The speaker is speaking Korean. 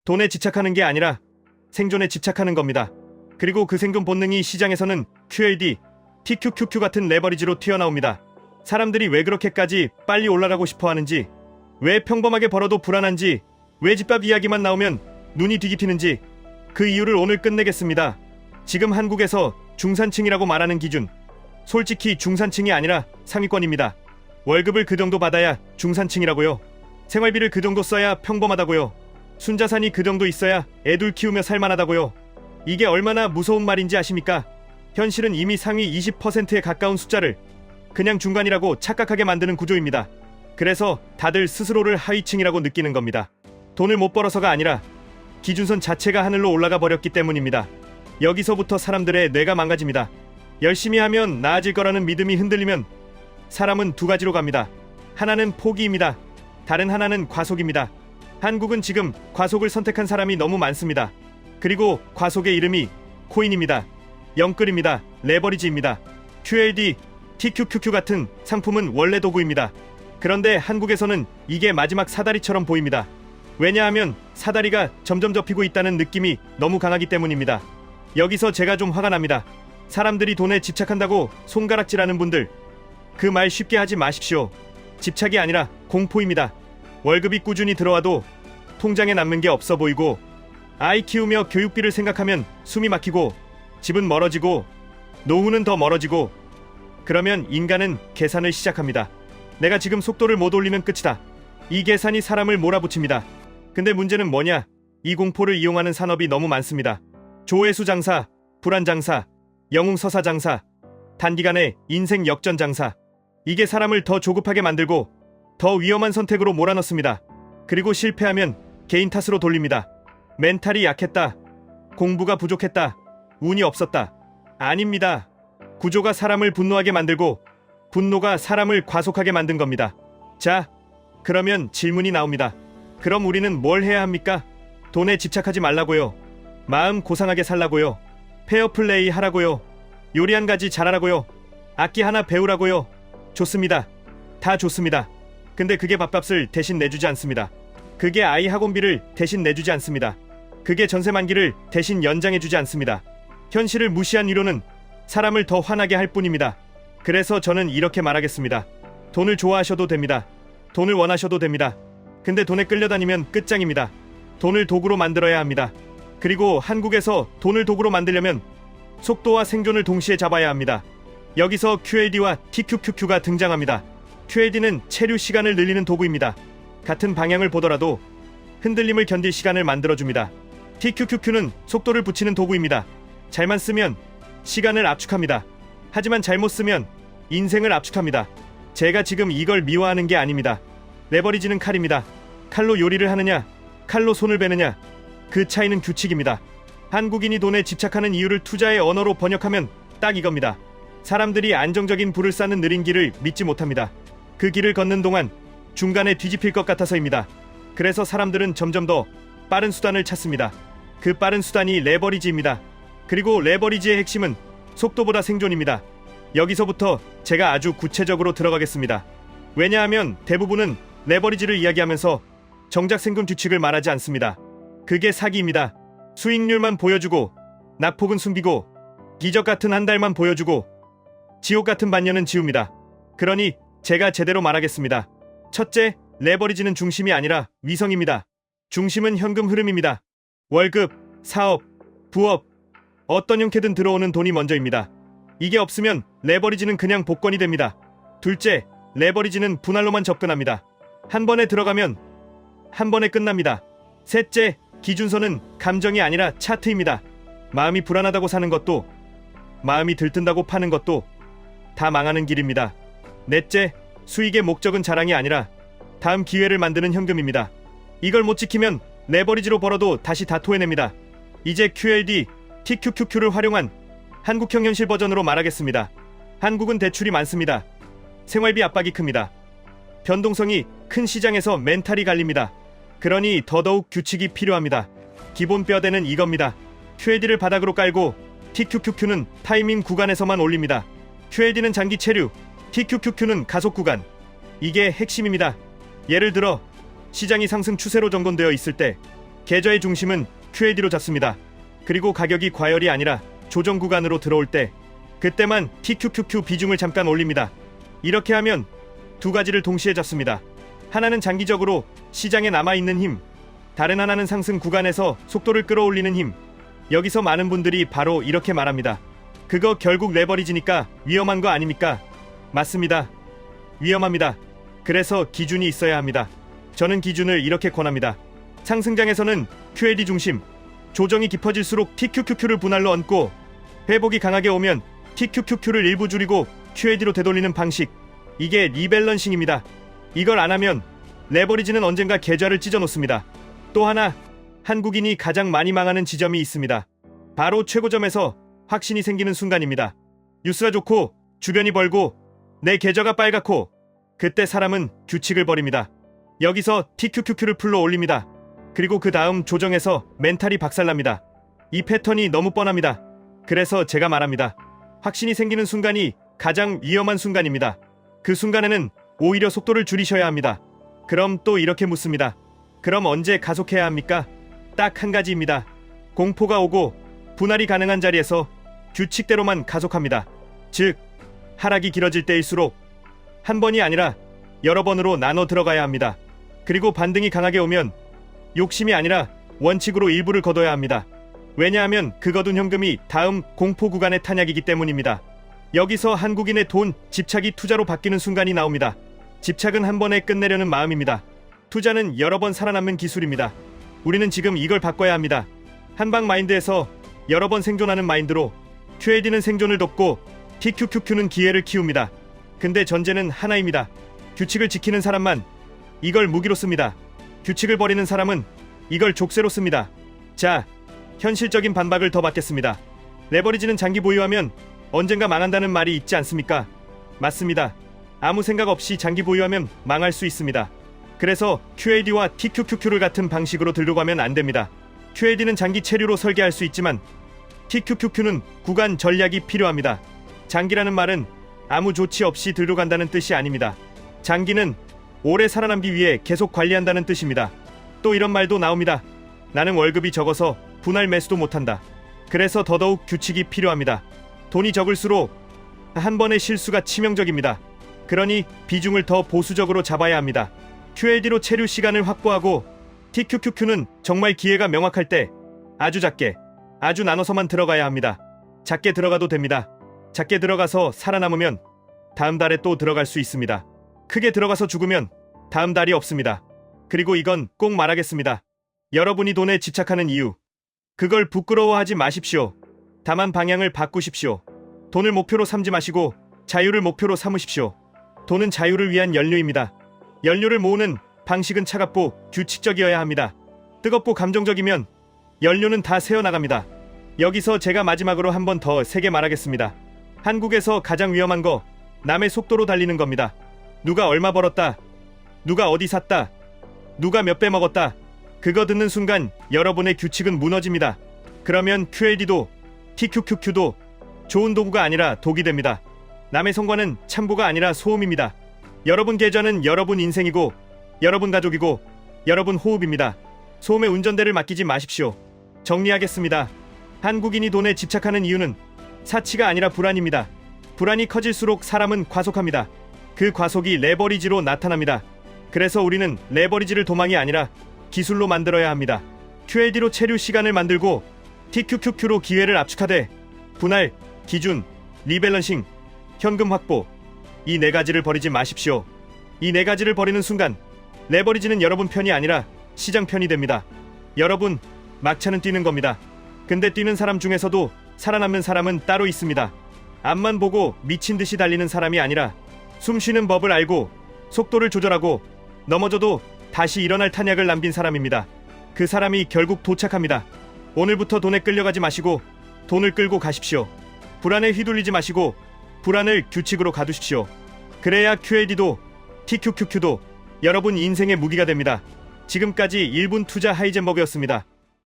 돈에 집착하는 게 아니라 생존에 집착하는 겁니다. 그리고 그 생존 본능이 시장에서는 QLD, TQQQ 같은 레버리지로 튀어나옵니다. 사람들이 왜 그렇게까지 빨리 올라가고 싶어 하는지, 왜 평범하게 벌어도 불안한지, 왜 집밥 이야기만 나오면 눈이 뒤집히는지 그 이유를 오늘 끝내겠습니다. 지금 한국에서 중산층이라고 말하는 기준, 솔직히 중산층이 아니라 상위권입니다. 월급을 그 정도 받아야 중산층이라고요. 생활비를 그 정도 써야 평범하다고요. 순자산이 그 정도 있어야 애들 키우며 살만하다고요. 이게 얼마나 무서운 말인지 아십니까? 현실은 이미 상위 20%에 가까운 숫자를 그냥 중간이라고 착각하게 만드는 구조입니다. 그래서 다들 스스로를 하위층이라고 느끼는 겁니다. 돈을 못 벌어서가 아니라 기준선 자체가 하늘로 올라가 버렸기 때문입니다. 여기서부터 사람들의 뇌가 망가집니다. 열심히 하면 나아질 거라는 믿음이 흔들리면 사람은 두 가지로 갑니다. 하나는 포기입니다. 다른 하나는 과속입니다. 한국은 지금 과속을 선택한 사람이 너무 많습니다. 그리고 과속의 이름이 코인입니다. 영끌입니다. 레버리지입니다. QLD, TQQQ 같은 상품은 원래 도구입니다. 그런데 한국에서는 이게 마지막 사다리처럼 보입니다. 왜냐하면 사다리가 점점 접히고 있다는 느낌이 너무 강하기 때문입니다. 여기서 제가 좀 화가 납니다. 사람들이 돈에 집착한다고 손가락질하는 분들, 그 말 쉽게 하지 마십시오. 집착이 아니라 공포입니다. 월급이 꾸준히 들어와도 통장에 남는 게 없어 보이고, 아이 키우며 교육비를 생각하면 숨이 막히고, 집은 멀어지고, 노후는 더 멀어지고, 그러면 인간은 계산을 시작합니다. 내가 지금 속도를 못 올리면 끝이다. 이 계산이 사람을 몰아붙입니다. 근데 문제는 뭐냐? 이 공포를 이용하는 산업이 너무 많습니다. 조회수 장사, 불안 장사, 영웅 서사 장사, 단기간에 인생 역전 장사. 이게 사람을 더 조급하게 만들고 더 위험한 선택으로 몰아넣습니다. 그리고 실패하면 개인 탓으로 돌립니다. 멘탈이 약했다, 공부가 부족했다, 운이 없었다. 아닙니다. 구조가 사람을 분노하게 만들고 분노가 사람을 과속하게 만든 겁니다. 자, 그러면 질문이 나옵니다. 그럼 우리는 뭘 해야 합니까? 돈에 집착하지 말라고요. 마음 고상하게 살라고요. 페어플레이 하라고요. 요리 한 가지 잘하라고요. 악기 하나 배우라고요. 좋습니다. 다 좋습니다. 근데 그게 밥값을 대신 내주지 않습니다. 그게 아이 학원비를 대신 내주지 않습니다. 그게 전세 만기를 대신 연장해주지 않습니다. 현실을 무시한 위로는 사람을 더 화나게 할 뿐입니다. 그래서 저는 이렇게 말하겠습니다. 돈을 좋아하셔도 됩니다. 돈을 원하셔도 됩니다. 근데 돈에 끌려다니면 끝장입니다. 돈을 도구로 만들어야 합니다. 그리고 한국에서 돈을 도구로 만들려면 속도와 생존을 동시에 잡아야 합니다. 여기서 QLD와 TQQQ가 등장합니다. QLD는 체류 시간을 늘리는 도구입니다. 같은 방향을 보더라도 흔들림을 견딜 시간을 만들어줍니다. TQQQ는 속도를 붙이는 도구입니다. 잘만 쓰면 시간을 압축합니다. 하지만 잘못 쓰면 인생을 압축합니다. 제가 지금 이걸 미워하는 게 아닙니다. 레버리지는 칼입니다. 칼로 요리를 하느냐, 칼로 손을 베느냐, 그 차이는 규칙입니다. 한국인이 돈에 집착하는 이유를 투자의 언어로 번역하면 딱 이겁니다. 사람들이 안정적인 부를 쌓는 느린 길을 믿지 못합니다. 그 길을 걷는 동안 중간에 뒤집힐 것 같아서입니다. 그래서 사람들은 점점 더 빠른 수단을 찾습니다. 그 빠른 수단이 레버리지입니다. 그리고 레버리지의 핵심은 속도보다 생존입니다. 여기서부터 제가 아주 구체적으로 들어가겠습니다. 왜냐하면 대부분은 레버리지를 이야기하면서 정작 생존 규칙을 말하지 않습니다. 그게 사기입니다. 수익률만 보여주고 낙폭은 숨기고 기적 같은 한 달만 보여주고 지옥 같은 반년은 지웁니다. 그러니 제가 제대로 말하겠습니다. 첫째, 레버리지는 중심이 아니라 위성입니다. 중심은 현금 흐름입니다. 월급, 사업, 부업, 어떤 형태든 들어오는 돈이 먼저입니다. 이게 없으면 레버리지는 그냥 복권이 됩니다. 둘째, 레버리지는 분할로만 접근합니다. 한 번에 들어가면 한 번에 끝납니다. 셋째, 기준선은 감정이 아니라 차트입니다. 마음이 불안하다고 사는 것도, 마음이 들뜬다고 파는 것도 다 망하는 길입니다. 넷째, 수익의 목적은 자랑이 아니라 다음 기회를 만드는 현금입니다. 이걸 못 지키면 레버리지로 벌어도 다시 다 토해냅니다. 이제 QLD, TQQQ를 활용한 한국형 현실 버전으로 말하겠습니다. 한국은 대출이 많습니다. 생활비 압박이 큽니다. 변동성이 큰 시장에서 멘탈이 갈립니다. 그러니 더더욱 규칙이 필요합니다. 기본 뼈대는 이겁니다. QLD를 바닥으로 깔고 TQQQ는 타이밍 구간에서만 올립니다. QLD는 장기 체류, TQQQ는 가속 구간. 이게 핵심입니다. 예를 들어 시장이 상승 추세로 정돈되어 있을 때 계좌의 중심은 QAD로 잡습니다. 그리고 가격이 과열이 아니라 조정 구간으로 들어올 때 그때만 TQQQ 비중을 잠깐 올립니다. 이렇게 하면 두 가지를 동시에 잡습니다. 하나는 장기적으로 시장에 남아있는 힘, 다른 하나는 상승 구간에서 속도를 끌어올리는 힘. 여기서 많은 분들이 바로 이렇게 말합니다. 그거 결국 레버리지니까 위험한 거 아닙니까? 맞습니다. 위험합니다. 그래서 기준이 있어야 합니다. 저는 기준을 이렇게 권합니다. 상승장에서는 QAD 중심, 조정이 깊어질수록 TQQQ를 분할로 얹고 회복이 강하게 오면 TQQQ를 일부 줄이고 QAD로 되돌리는 방식. 이게 리밸런싱입니다. 이걸 안 하면 레버리지는 언젠가 계좌를 찢어 놓습니다. 또 하나, 한국인이 가장 많이 망하는 지점이 있습니다. 바로 최고점에서 확신이 생기는 순간입니다. 뉴스가 좋고 주변이 벌고 내 계좌가 빨갛고 그때 사람은 규칙을 버립니다. 여기서 TQQQ를 풀로 올립니다. 그리고 그 다음 조정에서 멘탈이 박살납니다. 이 패턴이 너무 뻔합니다. 그래서 제가 말합니다. 확신이 생기는 순간이 가장 위험한 순간입니다. 그 순간에는 오히려 속도를 줄이셔야 합니다. 그럼 또 이렇게 묻습니다. 그럼 언제 가속해야 합니까? 딱 한 가지입니다. 공포가 오고 분할이 가능한 자리에서 규칙대로만 가속합니다. 즉, 하락이 길어질 때일수록 한 번이 아니라 여러 번으로 나눠 들어가야 합니다. 그리고 반등이 강하게 오면 욕심이 아니라 원칙으로 일부를 거둬야 합니다. 왜냐하면 그 거둔 현금이 다음 공포 구간의 탄약이기 때문입니다. 여기서 한국인의 돈, 집착이 투자로 바뀌는 순간이 나옵니다. 집착은 한 번에 끝내려는 마음입니다. 투자는 여러 번 살아남는 기술입니다. 우리는 지금 이걸 바꿔야 합니다. 한방 마인드에서 여러 번 생존하는 마인드로 QAD는 생존을 돕고 TQQQ는 기회를 키웁니다. 근데 전제는 하나입니다. 규칙을 지키는 사람만 이걸 무기로 씁니다. 규칙을 버리는 사람은 이걸 족쇄로 씁니다. 자, 현실적인 반박을 더 받겠습니다. 레버리지는 장기 보유하면 언젠가 망한다는 말이 있지 않습니까? 맞습니다. 아무 생각 없이 장기 보유하면 망할 수 있습니다. 그래서 QAD와 TQQQ를 같은 방식으로 들고 가면 안 됩니다. QAD는 장기 체류로 설계할 수 있지만 TQQQ는 구간 전략이 필요합니다. 장기라는 말은 아무 조치 없이 들고 간다는 뜻이 아닙니다. 장기는 오래 살아남기 위해 계속 관리한다는 뜻입니다. 또 이런 말도 나옵니다. 나는 월급이 적어서 분할 매수도 못한다. 그래서 더더욱 규칙이 필요합니다. 돈이 적을수록 한 번의 실수가 치명적입니다. 그러니 비중을 더 보수적으로 잡아야 합니다. QAD로 체류 시간을 확보하고 TQQQ는 정말 기회가 명확할 때 아주 작게, 아주 나눠서만 들어가야 합니다. 작게 들어가도 됩니다. 작게 들어가서 살아남으면 다음 달에 또 들어갈 수 있습니다. 크게 들어가서 죽으면 다음 달이 없습니다. 그리고 이건 꼭 말하겠습니다. 여러분이 돈에 집착하는 이유, 그걸 부끄러워하지 마십시오. 다만 방향을 바꾸십시오. 돈을 목표로 삼지 마시고 자유를 목표로 삼으십시오. 돈은 자유를 위한 연료입니다. 연료를 모으는 방식은 차갑고 규칙적이어야 합니다. 뜨겁고 감정적이면 연료는 다 새어나갑니다. 여기서 제가 마지막으로 한 번 더 세게 말하겠습니다. 한국에서 가장 위험한 거 남의 속도로 달리는 겁니다. 누가 얼마 벌었다, 누가 어디 샀다, 누가 몇 배 먹었다, 그거 듣는 순간 여러분의 규칙은 무너집니다. 그러면 QAD도 TQQQ도 좋은 도구가 아니라 독이 됩니다. 남의 성과는 참고가 아니라 소음입니다. 여러분 계좌는 여러분 인생이고 여러분 가족이고 여러분 호흡입니다. 소음의 운전대를 맡기지 마십시오. 정리하겠습니다. 한국인이 돈에 집착하는 이유는 사치가 아니라 불안입니다. 불안이 커질수록 사람은 과속합니다. 그 과속이 레버리지로 나타납니다. 그래서 우리는 레버리지를 도망이 아니라 기술로 만들어야 합니다. QAD로 체류 시간을 만들고 TQQQ로 기회를 압축하되 분할, 기준, 리밸런싱, 현금 확보, 이 네 가지를 버리지 마십시오. 이 네 가지를 버리는 순간 레버리지는 여러분 편이 아니라 시장 편이 됩니다. 여러분, 막차는 뛰는 겁니다. 근데 뛰는 사람 중에서도 살아남는 사람은 따로 있습니다. 앞만 보고 미친 듯이 달리는 사람이 아니라 숨 쉬는 법을 알고 속도를 조절하고 넘어져도 다시 일어날 탄약을 남긴 사람입니다. 그 사람이 결국 도착합니다. 오늘부터 돈에 끌려가지 마시고 돈을 끌고 가십시오. 불안에 휘둘리지 마시고 불안을 규칙으로 가두십시오. 그래야 QAD도 TQQQ도 여러분 인생의 무기가 됩니다. 지금까지 1분 투자 하이젠버그였습니다.